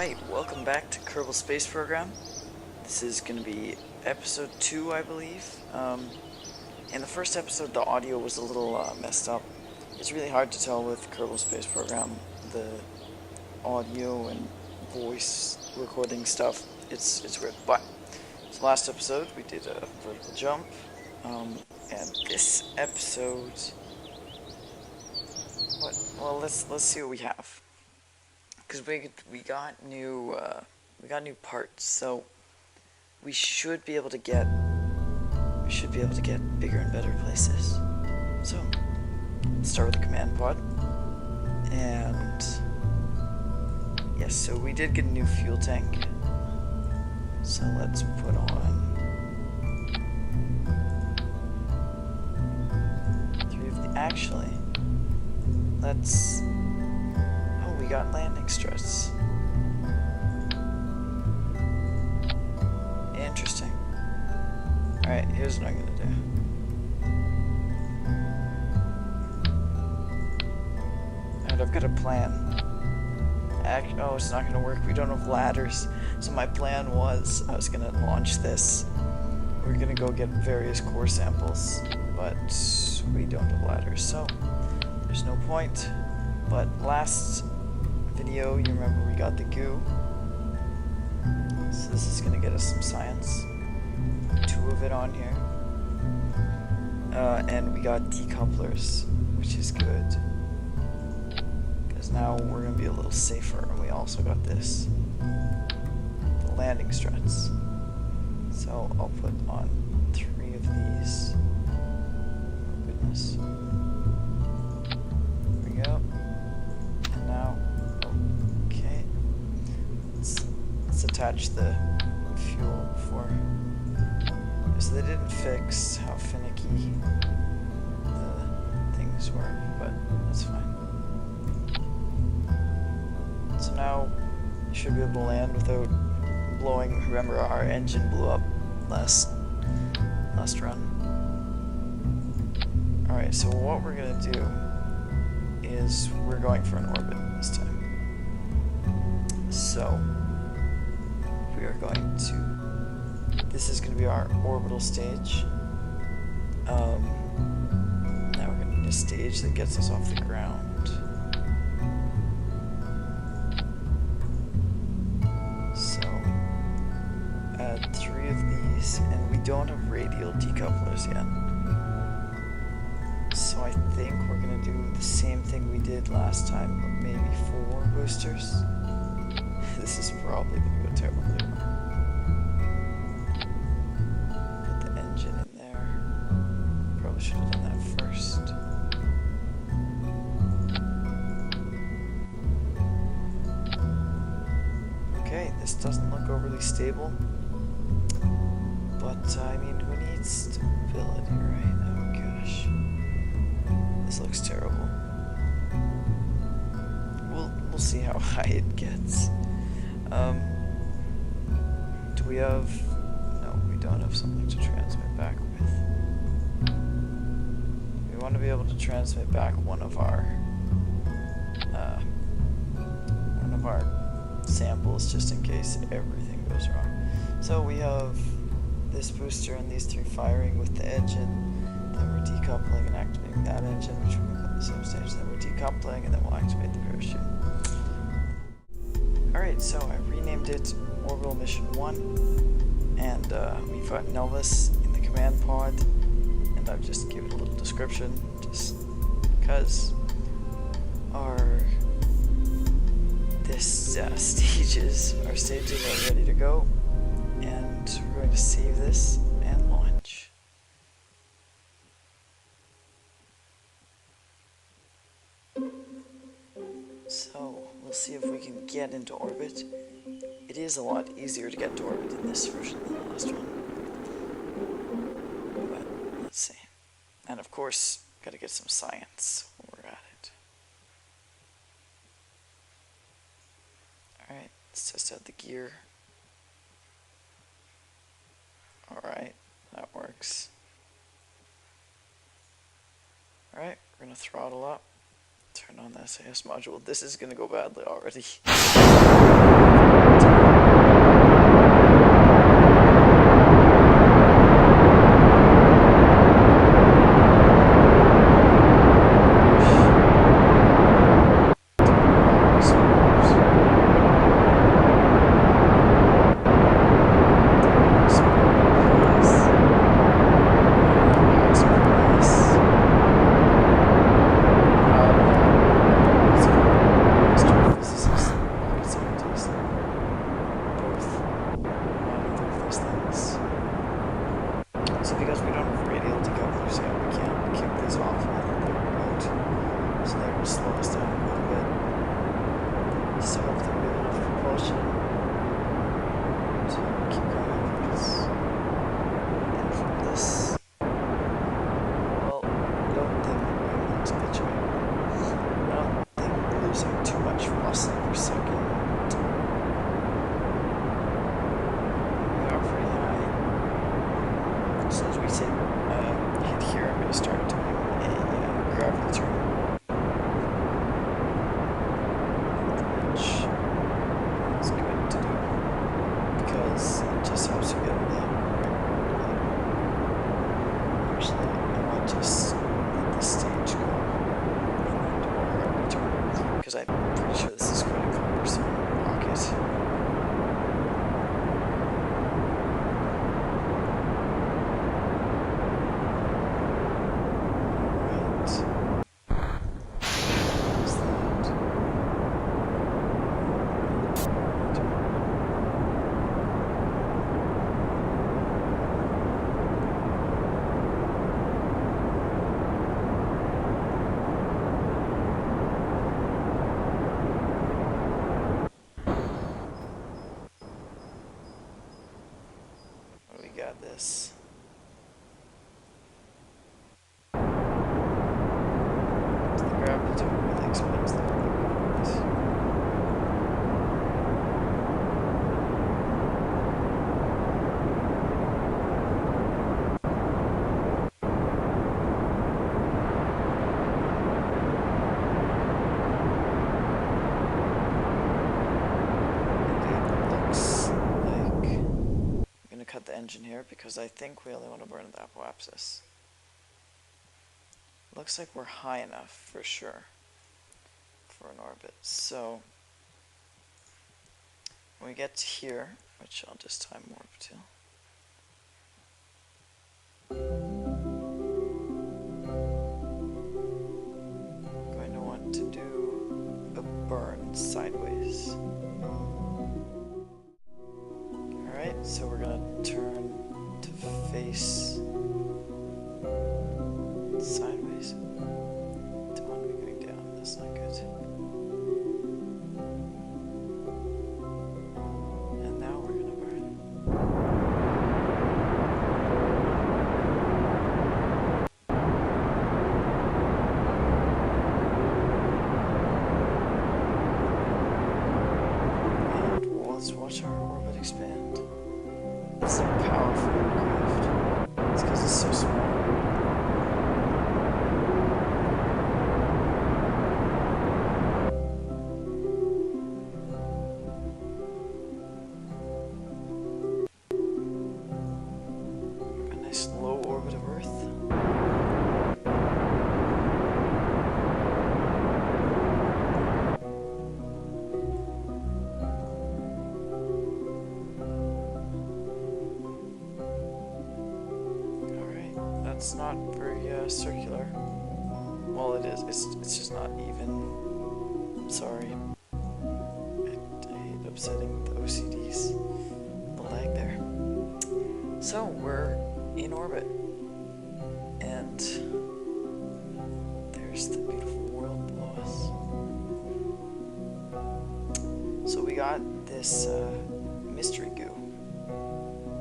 Alright, welcome back to Kerbal Space Program. This is going to be episode 2, I believe. In the first episode, the audio was a little messed up. It's really hard to tell with Kerbal Space Program, the audio and voice recording stuff. It's weird. But, so last episode, we did a vertical jump. And this episode... Well, let's see what we have. Because we got new parts, so we should be able to get bigger and better places. So let's start with the command pod, and yes, so we did get a new fuel tank. So let's put on 3 of the. Actually, let's. We got landing struts. Interesting. Alright, here's what I'm gonna do. Alright, I've got a plan. Oh, it's not gonna work. We don't have ladders. So my plan was, I was gonna launch this. We're gonna go get various core samples, but we don't have ladders, so there's no point. But last video, you remember we got the goo, so this is going to get us some science, 2 of it on here, and we got decouplers, which is good, because now we're going to be a little safer, and we also got this, the landing struts, so I'll put on 3 of these. Oh goodness, there we go, and now attach the fuel before. So they didn't fix how finicky the things were, but that's fine. So now you should be able to land without blowing. Remember, our engine blew up last run. Alright, so what we're gonna do is we're going for an orbit this time. So we are going to, this is going to be our orbital stage. Now we're going to need a stage that gets us off the ground. So add 3 of these, and we don't have radial decouplers yet. So I think we're going to do the same thing we did last time, but maybe 4 boosters. This is probably going to go terribly wrong. Put the engine in there. Probably should have done that first. Okay, this doesn't look overly stable. But, I mean, who needs stability, right? Oh gosh. This looks terrible. We'll see how high it gets. Do we have... No, we don't have something to transmit back with. We want to be able to transmit back one of our samples, just in case everything goes wrong. So we have this booster and these 3 firing with the engine. Then we're decoupling and activating that engine, which we're going to put in the same stage. Then we're decoupling, and then we'll activate the parachute. Alright, so I renamed it Orbital Mission 1, and we've got Nelvis in the command pod, and I've just given it a little description, just because our stages are ready to go, and we're going to save this and launch. So, we'll see if we can get into orbit. It is a lot easier to get into orbit in this version than the last one. But, let's see. And of course, gotta get some science when we're at it. Alright, let's test out the gear. Alright, that works. Alright, we're gonna throttle up. Turn on the SAS module. This is gonna go badly already. option to keep going upwards. And from this, well, I don't think we're going to glitch out. I don't think we're losing too much velocity per second. We are pretty high. As soon as we hit here, I'm going to start doing a gravity turn. Which is good to do, because it just helps you get in the right. Actually, I might just let this stage go and then do a gravity turn, because I'm pretty sure this is quite a cumbersome rocket. We got this. The gravity turn really explains the whole point. Cut the engine here because I think we only want to burn the apoapsis. Looks like we're high enough for sure for an orbit. So when we get to here, which I'll just time warp to. I'm going to want to do a burn sideways. Alright, so we're going to turn to face sideways. Don't want to be going down, that's not good. And now we're going to burn. And let's watch our orbit expand. It's so powerful aircraft. It's because it's so small. A nice low orbit of Earth. It's not very circular. Well, it is. It's just not even. Sorry. I hate upsetting the OCDs. The lag there. So we're in orbit, and there's the beautiful world below us. So we got this mystery goo.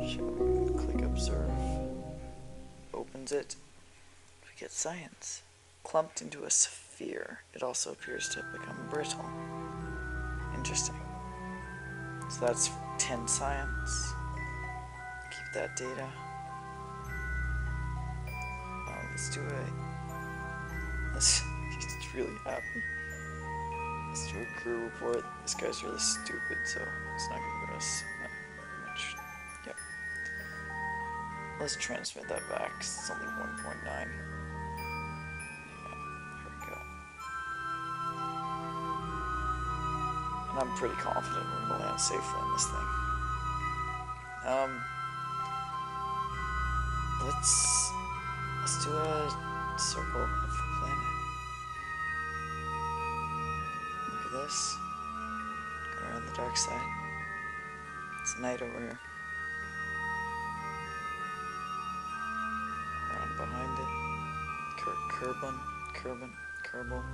Shall we click observe? Opens it, we get science. Clumped into a sphere, it also appears to have become brittle. Interesting. So that's 10 science. Keep that data. Let's do it. He's really happy. Let's do a crew report. This guy's really stupid, so it's not going to give us much. Yep. Let's transmit that back, 'cause it's only 1.9. Yeah, here we go. And I'm pretty confident we're going to land safely in this thing. Let's do a circle of the planet. Look at this. Go around the dark side. It's night over here. Behind it, Kerbal.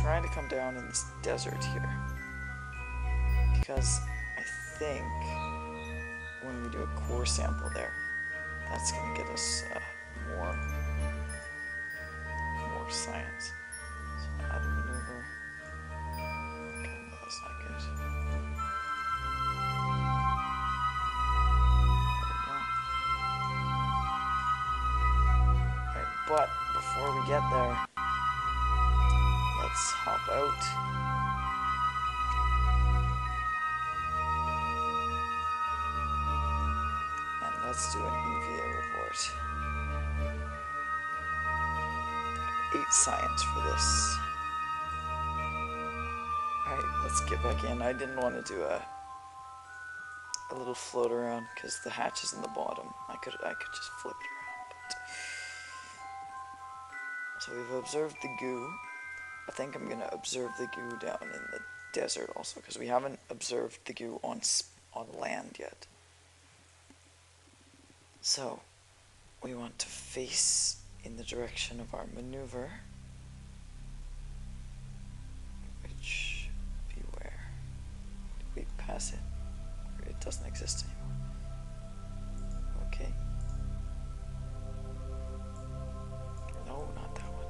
trying to come down in this desert here. Because I think when we do a core sample there, that's going to get us more science. So add a maneuver. Okay, no, that's not good. There we go. Alright, but before we get there, let's hop out. And let's do an EVA report. 8 science for this. Alright, let's get back in. I didn't want to do a little float around because the hatch is in the bottom. I could just flip it around. But so we've observed the goo. I think I'm gonna observe the goo down in the desert also because we haven't observed the goo on land yet. So we want to face in the direction of our maneuver, which be where? Did we pass it? Or it doesn't exist anymore. Okay. No, not that one.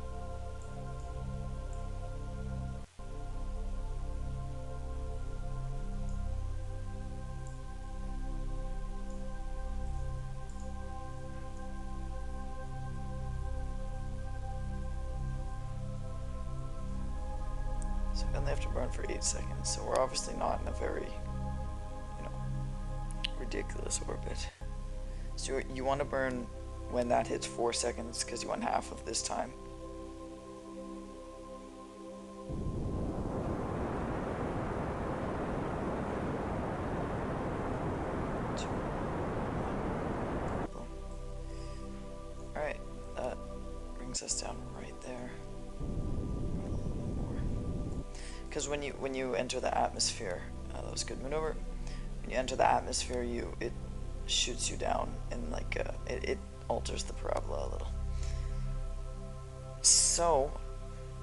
So we only have to burn for 8 seconds, so we're obviously not in a very, ridiculous orbit. So you want to burn when that hits 4 seconds, because you want half of this time. Alright, that brings us down right there. Because when you enter the atmosphere, that was a good maneuver. When you enter the atmosphere, it shoots you down, and like it alters the parabola a little. So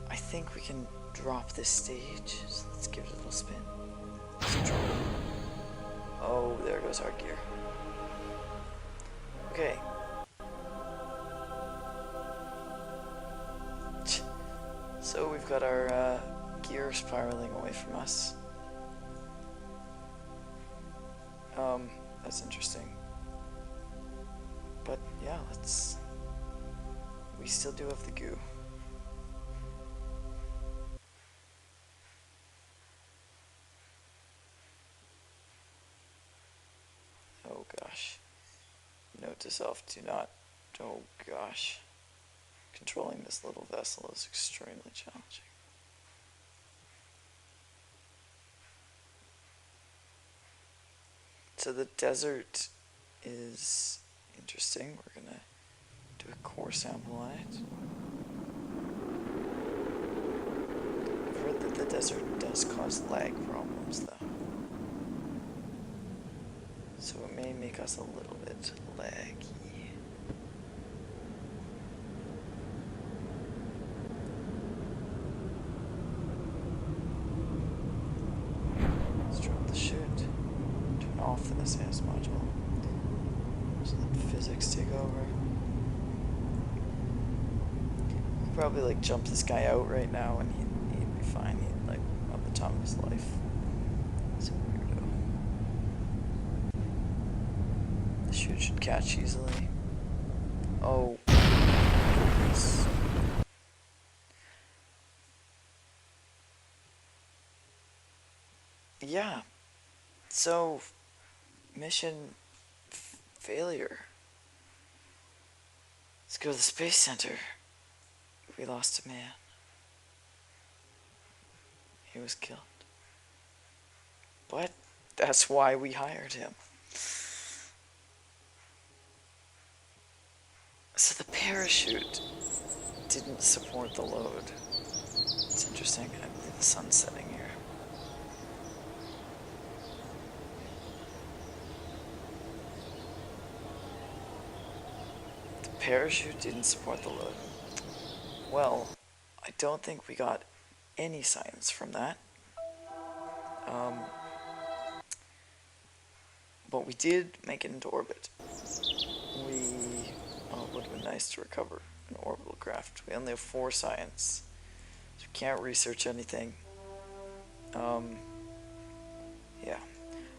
I think we can drop this stage. So let's give it a little spin. Oh, there goes our gear. Okay. So we've got our gear spiraling away from us. That's interesting. But yeah, we still do have the goo. Oh gosh. Note to self, oh gosh. Controlling this little vessel is extremely challenging. So the desert is interesting. We're gonna do a core sample on it. I've heard that the desert does cause lag problems though. So it may make us a little bit laggy. Let's drop the chute. Off the SAS module, so let physics take over. I'll probably like jump this guy out right now and he'd be fine. He'd like have the time of his life. It's a weirdo. The chute should catch easily. Oh. Yeah. So mission failure. Let's go to the space center. We lost a man. He was killed. But that's why we hired him. So the parachute didn't support the load. It's interesting. I believe the sun's setting here. Parachute didn't support the load. Well, I don't think we got any science from that. Um, but we did make it into orbit. It would have been nice to recover an orbital craft. We only have 4 science, so we can't research anything. Yeah.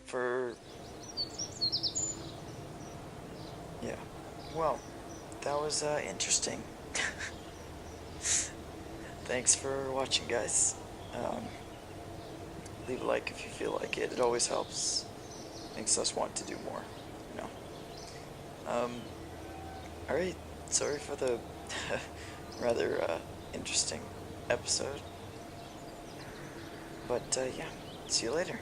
For... Yeah. Well, that was interesting. Thanks for watching, guys. Leave a like if you feel like it. It always helps. Makes us want to do more, you know. Alright, sorry for the rather interesting episode. But yeah, see you later.